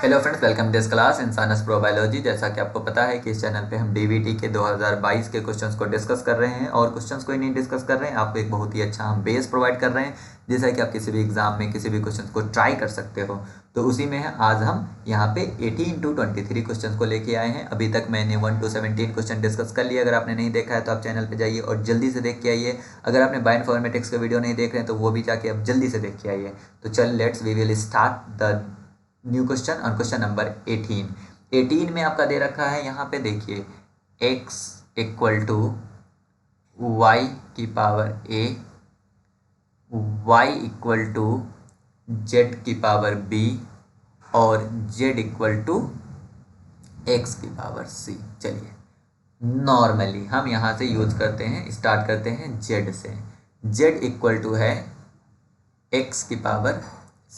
Hello friends, welcome this class इंसानस probability. जैसा कि आपको पता है कि इस चैनल पे हम डीवीटी के 2022 के क्वेश्चंस को डिस्कस कर रहे हैं और क्वेश्चंस को ही नहीं डिस्कस कर रहे हैं, आपको एक बहुत ही अच्छा हम बेस प्रोवाइड कर रहे हैं जिससे कि आप किसी भी एग्जाम में किसी भी क्वेश्चन को ट्राई कर सकते हो। तो उसी में है आज हम यहाँ पे 18 to 23 क्वेश्चन को लेके आए हैं। अभी तक मैंने 1 to 17 क्वेश्चन डिस्कस कर लिया। अगर आपने नहीं देखा है तो आप चैनल पर जाइए और जल्दी से देख के आइए। अगर आपने बायोइनफॉर्मेटिक्स का वीडियो नहीं देख रहे हैं तो वो भी जाके आप जल्दी से देख के आइए। तो चल let's we will start the new question और क्वेश्चन नंबर 18 में आपका दे रखा है। यहाँ पे देखिए x इक्वल टू वाई की power a, y equal to z की पावर b और z इक्वल टू x की पावर c। चलिए नॉर्मली हम यहाँ से यूज करते हैं, स्टार्ट करते हैं z से। z इक्वल टू है x की पावर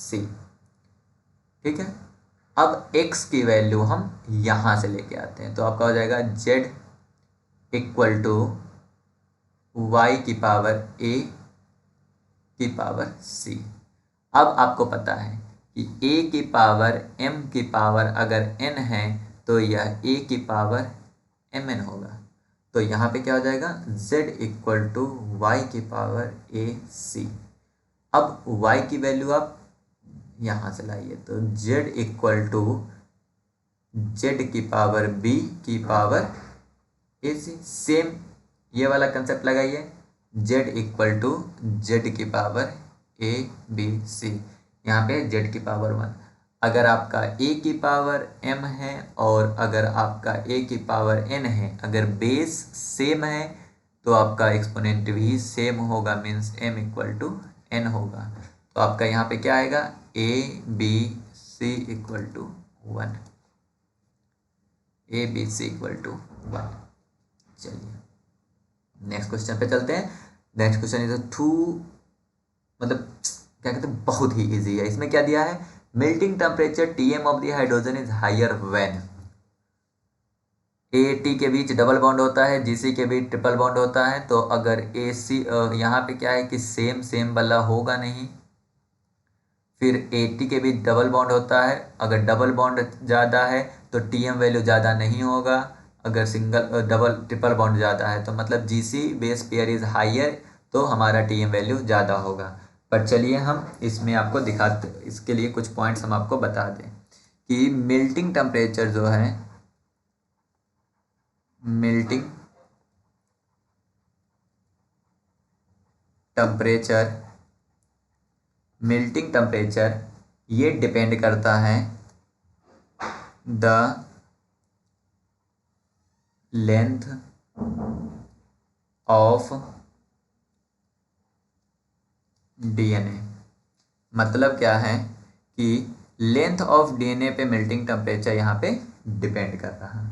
c, ठीक है। अब x की वैल्यू हम यहाँ से लेके आते हैं तो आपका हो जाएगा z इक्वल टू वाई की पावर a की पावर c। अब आपको पता है कि a की पावर m की पावर अगर n है तो यह a की पावर mn होगा। तो यहाँ पे क्या हो जाएगा z इक्वल टू वाई की पावर a c। अब y की वैल्यू आप यहाँ से लाइए तो z इक्वल टू z की पावर b की पावर a c। सेम ये वाला कंसेप्ट लगाइए, z इक्वल टू z की पावर a b c। यहाँ पे z की पावर 1। अगर आपका a की पावर m है और अगर आपका a की पावर n है, अगर बेस सेम है तो आपका एक्सपोनेंट भी सेम होगा, means m equal to n होगा। तो आपका यहाँ पे क्या आएगा a b c equal to 1, a b c equal to 1। चलिए नेक्स्ट क्वेश्चन पे चलते हैं। नेक्स्ट क्वेश्चन इज टू, मतलब क्या कहते हैं, बहुत ही इजी है। इसमें क्या दिया है, melting temperature Tm of the hydrogen is higher when AT के बीच डबल बॉन्ड होता है, GC के बीच ट्रिपल बॉन्ड होता है। तो अगर AC यहाँ पे क्या है कि सेम सेम वाला होगा नहीं, फिर AT के बीच डबल बॉन्ड होता है, अगर डबल बॉन्ड ज़्यादा है तो TM वैल्यू ज़्यादा नहीं होगा, अगर सिंगल डबल ट्रिपल बॉन्ड ज़्यादा है तो मतलब GC base pair is higher तो हमारा TM वैल्यू ज़्यादा होगा। पर चलिए हम इसमें आपको दिखाते, इसके लिए कुछ पॉइंट्स हम आपको बता दें कि मेल्टिंग टेम्परेचर जो है, मेल्टिंग टेम्परेचर ये डिपेंड करता है द लेंथ ऑफ DNA। मतलब क्या है कि लेंथ ऑफ DNA पे मेल्टिंग टेम्परेचर यहाँ पे डिपेंड कर रहा है।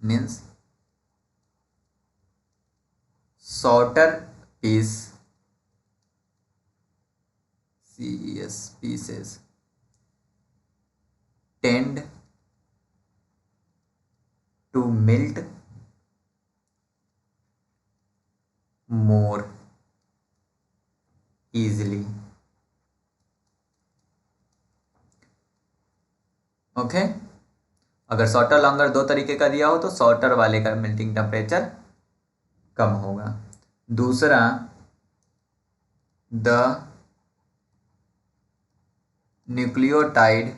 Means shorter piece pieces tend to melt more easily। Okay, अगर शॉर्टर लॉन्गर दो तरीके का दिया हो तो शॉर्टर वाले का मेल्टिंग टेम्परेचर कम होगा। दूसरा, द न्यूक्लियोटाइड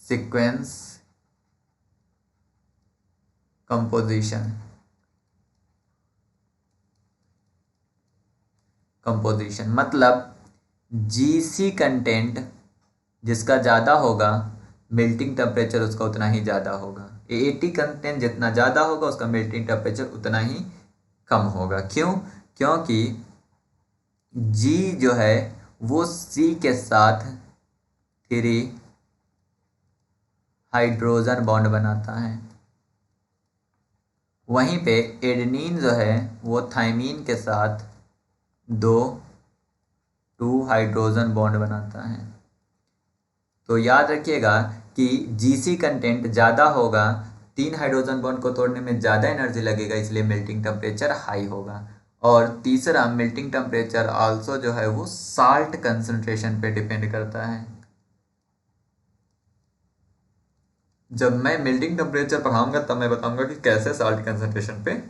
सीक्वेंस कंपोजिशन मतलब GC कंटेंट जिसका ज़्यादा होगा मेल्टिंग टेम्परेचर उसका उतना ही ज़्यादा होगा। AT कंटेंट जितना ज़्यादा होगा उसका मेल्टिंग टेम्परेचर उतना ही कम होगा। क्यों? क्योंकि G जो है वो C के साथ 3 हाइड्रोजन बॉन्ड बनाता है, वहीं पे एडेनिन जो है वो थाइमीन के साथ 2 हाइड्रोजन बॉन्ड बनाता है। तो याद रखिएगा कि GC कंटेंट ज़्यादा होगा, 3 हाइड्रोजन बॉन्ड को तोड़ने में ज़्यादा एनर्जी लगेगा, इसलिए मेल्टिंग टेम्परेचर हाई होगा। और तीसरा, मेल्टिंग टेम्परेचर आल्सो जो है वो साल्ट कंसंट्रेशन पे डिपेंड करता है। जब मैं मेल्टिंग टेम्परेचर पढ़ाऊंगा तब मैं बताऊंगा कि कैसे साल्ट कंसंट्रेशन पे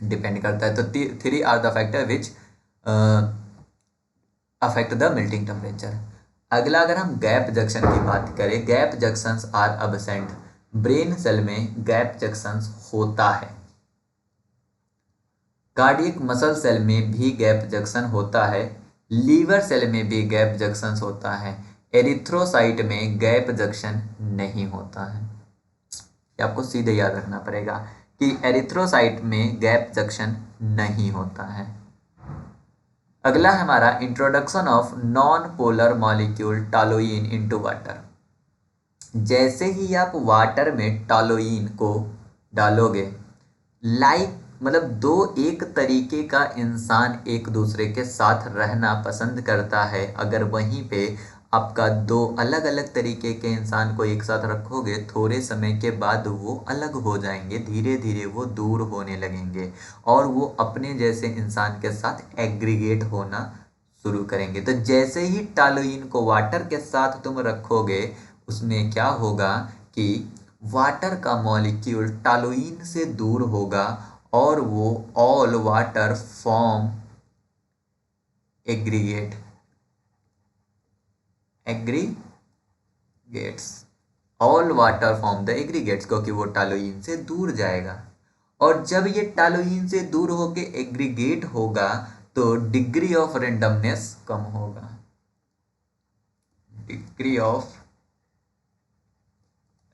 डिपेंड करता है। तो 3 are the factor which affect the melting temperature. अगला अगर हम गैप जंक्शन की बात करें, gap junctions are absent. Brain cell में गैप जंक्शंस होता है। कार्डियक मसल सेल में भी गैप जंक्शन होता है। लीवर सेल में भी गैप जंक्शंस होता है। एरिथ्रोसाइट में गैप जंक्शन नहीं होता है। ये आपको सीधे याद रखना पड़ेगा कि एरिथ्रोसाइट में गैप जंक्शन नहीं होता है। अगला है हमारा introduction of non polar molecule toluene into water. जैसे ही आप वाटर में टॉलुइन को डालोगे, लाइक मतलब दो एक तरीके का इंसान एक दूसरे के साथ रहना पसंद करता है, अगर वहीं पे आपका दो अलग अलग तरीके के इंसान को एक साथ रखोगे, थोड़े समय के बाद वो अलग हो जाएंगे, धीरे धीरे वो दूर होने लगेंगे और वो अपने जैसे इंसान के साथ एग्रीगेट होना शुरू करेंगे। तो जैसे ही टॉलुइन को वाटर के साथ तुम रखोगे, उसमें क्या होगा कि वाटर का मॉलिक्यूल टॉलुइन से दूर होगा और वो all water form aggregate aggregates all water form the aggregates, क्योंकि वो टॉलुइन से दूर जाएगा। और जब ये टॉलुइन से दूर होके एग्रीगेट होगा तो डिग्री ऑफ रेंडमनेस कम होगा, डिग्री ऑफ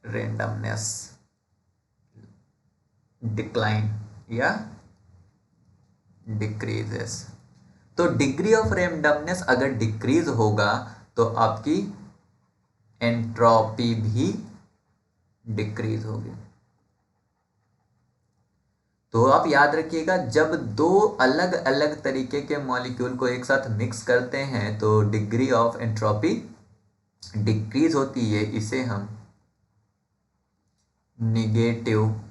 रेंडमनेस डिक्लाइन या डिक्रीजेस। तो डिग्री ऑफ रेंडमनेस अगर डिक्रीज होगा तो आपकी एंट्रोपी भी डिक्रीज होगी। तो आप याद रखिएगा, जब दो अलग अलग तरीके के मॉलिक्यूल को एक साथ मिक्स करते हैं तो डिग्री ऑफ एंट्रोपी डिक्रीज होती है। इसे हम निगेटिव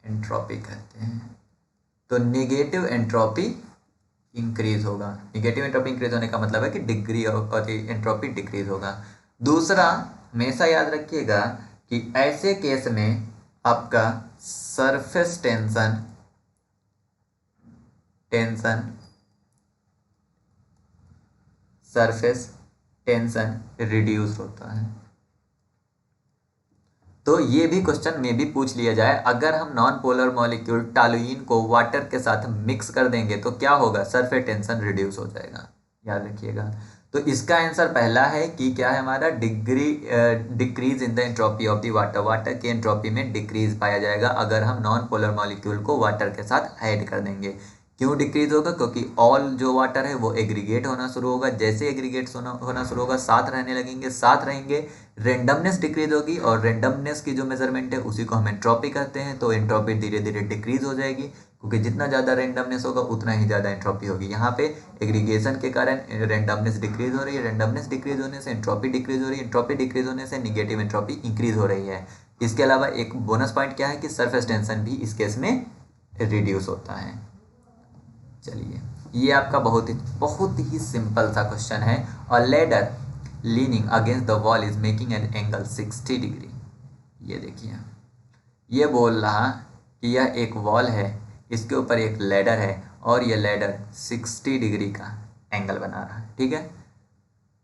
एंट्रोपी कहते हैं। तो निगेटिव एंट्रोपी इंक्रीज होगा। निगेटिव एंट्रोपी इंक्रीज होने का मतलब है कि डिग्री ऑफ एंट्रोपी डिक्रीज होगा। दूसरा, हमेशा याद रखिएगा कि ऐसे केस में आपका surface tension surface tension reduce होता है। तो ये भी क्वेश्चन में भी पूछ लिया जाए, अगर हम नॉन पोलर मॉलिक्यूल टॉलुइन को वाटर के साथ मिक्स कर देंगे तो क्या होगा, सरफेस टेंशन रिड्यूस हो जाएगा। याद रखिएगा। तो इसका आंसर पहला है कि क्या है हमारा, decrease in the entropy of the water. Water की एंट्रोपी में डिक्रीज पाया जाएगा अगर हम नॉन पोलर मॉलिक्यूल को वाटर के साथ ऐड कर देंगे। क्यों डिक्रीज होगा, क्योंकि ऑल जो वाटर है वो एग्रीगेट होना शुरू होगा। जैसे एग्रीगेट होना शुरू होगा, साथ रहने लगेंगे, साथ रहेंगे, रेंडमनेस डिक्रीज होगी और रेंडमनेस की जो मेजरमेंट है उसी को हम एंट्रोपी कहते हैं। तो एंट्रोपी धीरे धीरे डिक्रीज हो जाएगी, क्योंकि जितना ज़्यादा रेंडमनेस होगा उतना ही ज़्यादा एंट्रोपी होगी। यहाँ पे एग्रीगेशन के कारण रेंडमनेस डिक्रीज हो रही है, रेंडमनेस डिक्रीज होने से एंट्रोपी डिक्रीज हो रही है, एंट्रोपी डिक्रीज होने से निगेटिव एंट्रोपी इंक्रीज हो रही है। इसके अलावा एक बोनस पॉइंट क्या है कि सरफेस टेंशन भी इस केस में रिड्यूस होता है। चलिए, ये आपका बहुत ही सिंपल सा क्वेश्चन है। और ladder leaning against the wall is making an angle 60 degree. ये देखिए, ये बोल रहा कि यह एक वॉल है, इसके ऊपर एक लेडर है और ये लेडर 60 डिग्री का एंगल बना रहा है। ठीक है।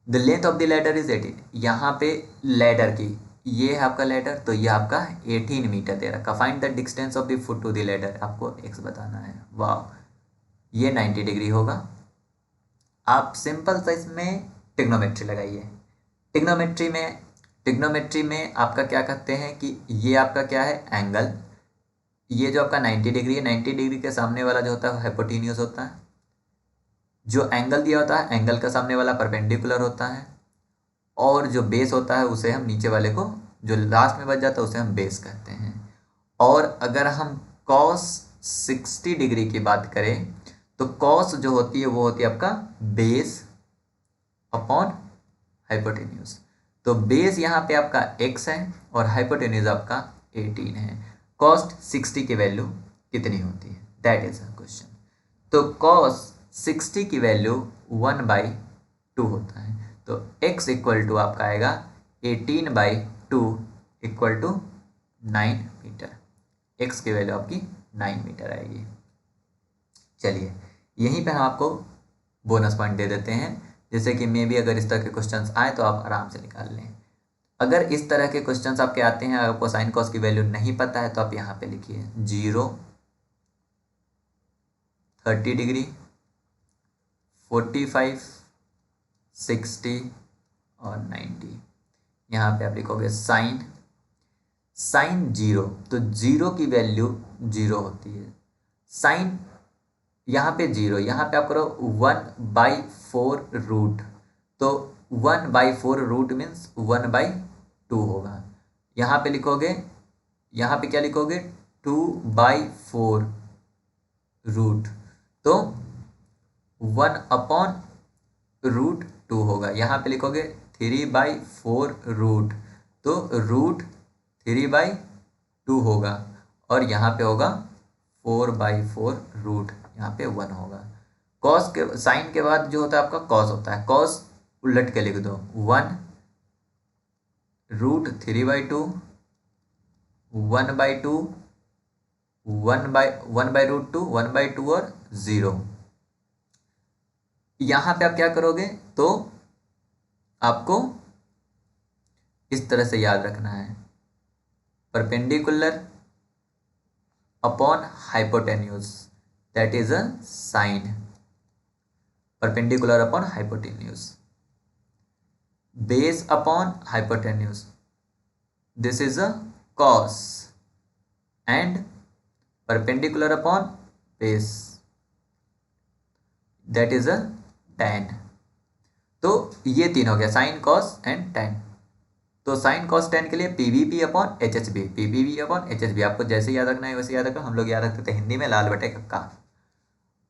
The length of the ladder is 18। यहाँ पे लेडर की, ये है आपका लेडर, तो ये आपका 18 मीटर दे रखा। Find the distance of the foot to the ladder, आपको एक्स बताना है। वाह, ये 90 डिग्री होगा। आप सिंपल सा इसमें ट्रिग्नोमेट्री लगाइए। ट्रिग्नोमेट्री में आपका क्या कहते हैं कि ये आपका क्या है, एंगल। ये जो आपका 90 डिग्री है, 90 डिग्री के सामने वाला जो होता है हाइपोटेन्यूज होता है। जो एंगल दिया होता है, एंगल का सामने वाला परपेंडिकुलर होता है। और जो बेस होता है उसे हम नीचे वाले को, जो लास्ट में बच जाता है उसे हम बेस कहते हैं। और अगर हम कॉस 60 डिग्री की बात करें तो कॉस जो होती है वो होती है आपका बेस अपॉन हाइपोटेन्यूज। तो बेस यहाँ पे आपका x है और हाइपोटेन्यूज आपका 18 है। कॉस्ट 60 की वैल्यू कितनी होती है, दैट इज अ क्वेश्चन। तो कॉस 60 की वैल्यू 1/2 होता है। तो x इक्वल टू आपका आएगा 18/2 इक्वल टू 9 मीटर। एक्स की वैल्यू आपकी 9 मीटर आएगी। चलिए यहीं पे हम आपको बोनस पॉइंट दे देते हैं, जैसे कि मे भी अगर इस तरह के क्वेश्चंस आए तो आप आराम से निकाल लें। अगर इस तरह के क्वेश्चंस आपके आते हैं, आपको साइन कॉस की वैल्यू नहीं पता है, तो आप यहाँ पे लिखिए 0, 30 डिग्री, 45, 60 और 90। यहाँ पे आप लिखोगे साइन 0, तो 0 की वैल्यू 0 होती है। साइन यहाँ पे 0, यहाँ पे आप करो 1/4 रूट, तो 1/4 रूट मीन्स 1/2 होगा। यहाँ पे लिखोगे, यहाँ पे क्या लिखोगे 2/4 रूट, तो 1/√2 होगा। यहाँ पे लिखोगे 3/4 रूट, तो रूट 3/2 होगा, और यहाँ पे होगा 4/4 रूट, यहाँ पे 1 होगा। कॉस के साइन के बाद जो होता है आपका कॉस होता है, कॉस उलट के लिख दो 1√3/2, 1/2, 1/√2, 1/2 और 0। यहाँ पे आप क्या करोगे, तो आपको इस तरह से याद रखना है, perpendicular upon hypotenuse, that is a sine. Perpendicular upon hypotenuse, base upon hypotenuse, this is a cos, and perpendicular upon base, that is a tan। तो ये तीन हो गया, साइन कॉस एंड tan। तो साइन कॉस tan के लिए PVP upon HHB, PVP upon HHB आपको जैसे याद रखना है वैसे याद रखना। हम लोग याद रखते थे हिंदी में लाल बटे कक्का।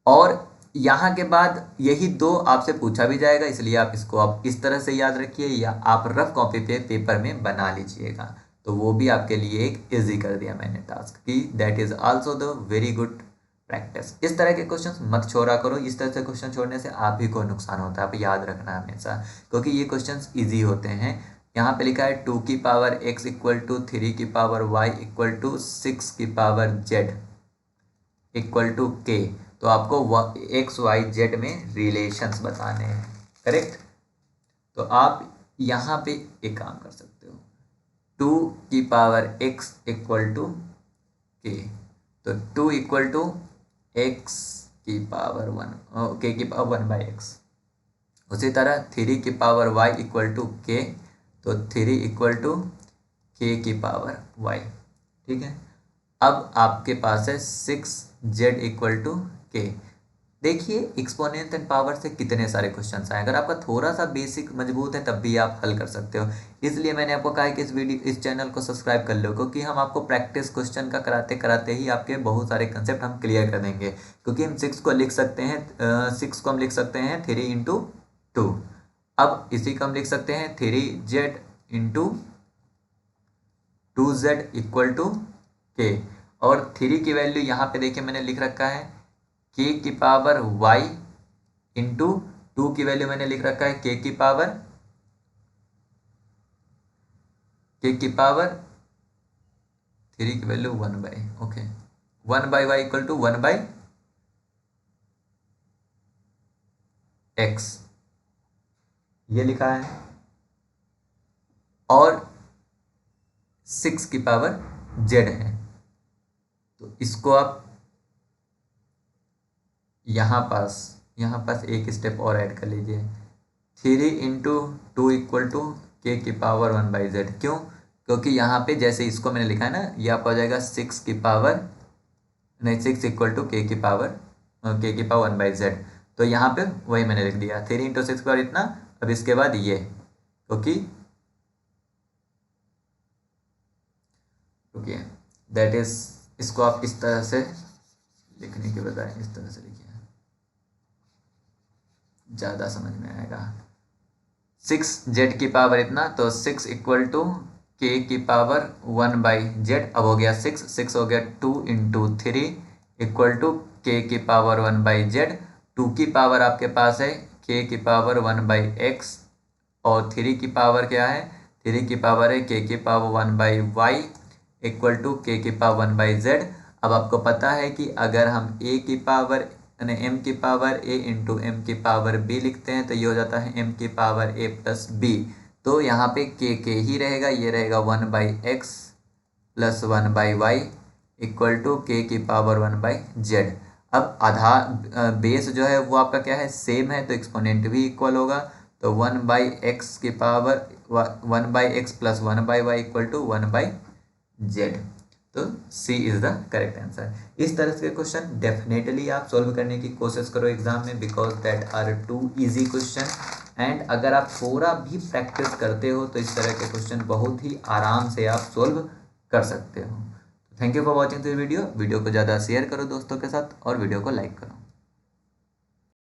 और यहाँ के बाद यही दो आपसे पूछा भी जाएगा, इसलिए आप इसको आप इस तरह से याद रखिए, या आप रफ कॉपी पे पेपर में बना लीजिएगा, तो वो भी आपके लिए एक इजी कर दिया मैंने टास्क की, that is also the very good practice. इस तरह के क्वेश्चंस मत छोड़ा करो, इस तरह से क्वेश्चन छोड़ने से आप ही को नुकसान होता है, आप याद रखना हमेशा, क्योंकि ये क्वेश्चंस इजी होते हैं। यहाँ पे लिखा है 2 की पावर x इक्वल टू 3 की पावर y इक्वल टू 6 की power z equal to k, तो आपको एक्स वाई जेड में रिलेशंस बताने हैं, करेक्ट। तो आप यहाँ पे एक काम कर सकते हो, 2 की power x equal to k, तो 2 इक्वल टू x की पावर 1, k की पावर 1/x। उसी तरह 3 की power y equal to k, तो 3 इक्वल टू k की पावर y, ठीक है। अब आपके पास है 6z इक्वल टू k। देखिए एक्सपोनेंट एंड पावर से कितने सारे क्वेश्चंस आए, अगर आपका थोड़ा सा बेसिक मजबूत है तब भी आप हल कर सकते हो। इसलिए मैंने आपको कहा है कि इस चैनल को सब्सक्राइब कर लो, क्योंकि हम आपको प्रैक्टिस क्वेश्चन का कराते कराते ही आपके बहुत सारे कंसेप्ट हम क्लियर कर देंगे। क्योंकि हम 6 को लिख सकते हैं, 6 को हम लिख सकते हैं 3 इंटू 2। अब इसी को हम लिख सकते हैं 3z into 2z equal to k, और 3 की वैल्यू यहाँ पे देखिए मैंने लिख रखा है k की पावर y इंटू 2 की वैल्यू मैंने लिख रखा है k की पावर 3 की value 1/, okay, 1/y equal to 1/x, ये लिखा है, और 6 की पावर z है, तो इसको आप यहाँ पास एक स्टेप और ऐड कर लीजिए, 3 इंटू 2 इक्वल टू k की पावर 1/z। क्यों? क्योंकि यहाँ पे जैसे इसको मैंने लिखा है ना, ये आपका हो जाएगा 6 की पावर, नहीं 6 इक्वल टू k की पावर 1/z, तो यहाँ पे वही मैंने लिख दिया 3 इंटू 6 पर इतना। अब इसके बाद ये, क्योंकि ओके दैट इज, इसको आप इस तरह से लिखने के बजाय इस तरह से लिखिए, ज़्यादा समझ में आएगा। 6z की पावर इतना, तो 6 इक्वल टू k की पावर 1/z। अब हो गया 6 हो गया 2 इंटू 3 इक्वल टू k की पावर 1/z। 2 की पावर आपके पास है k की पावर 1/x, और 3 की पावर क्या है, 3 की पावर है k की power 1/y equal to k की पावर 1/z। अब आपको पता है कि अगर हम a की पावर यानी m की पावर a इंटू m की पावर b लिखते हैं तो ये हो जाता है m की पावर a प्लस b। तो यहाँ पे k ही रहेगा, ये रहेगा 1/x plus 1/y equal to k की पावर 1/z। अब आधार बेस जो है वो आपका क्या है, सेम है, तो एक्सपोनेंट भी इक्वल होगा। तो 1/x की power 1/x plus 1/y equal to 1/z। तो C is the correct answer. इस तरह के क्वेश्चन डेफिनेटली आप सॉल्व करने की कोशिश करो एग्जाम में, because that are too easy question. And अगर आप थोड़ा भी प्रैक्टिस करते हो तो इस तरह के क्वेश्चन बहुत ही आराम से आप सॉल्व कर सकते हो। Thank you for watching this video. Video को ज़्यादा शेयर करो दोस्तों के साथ और वीडियो को लाइक करो।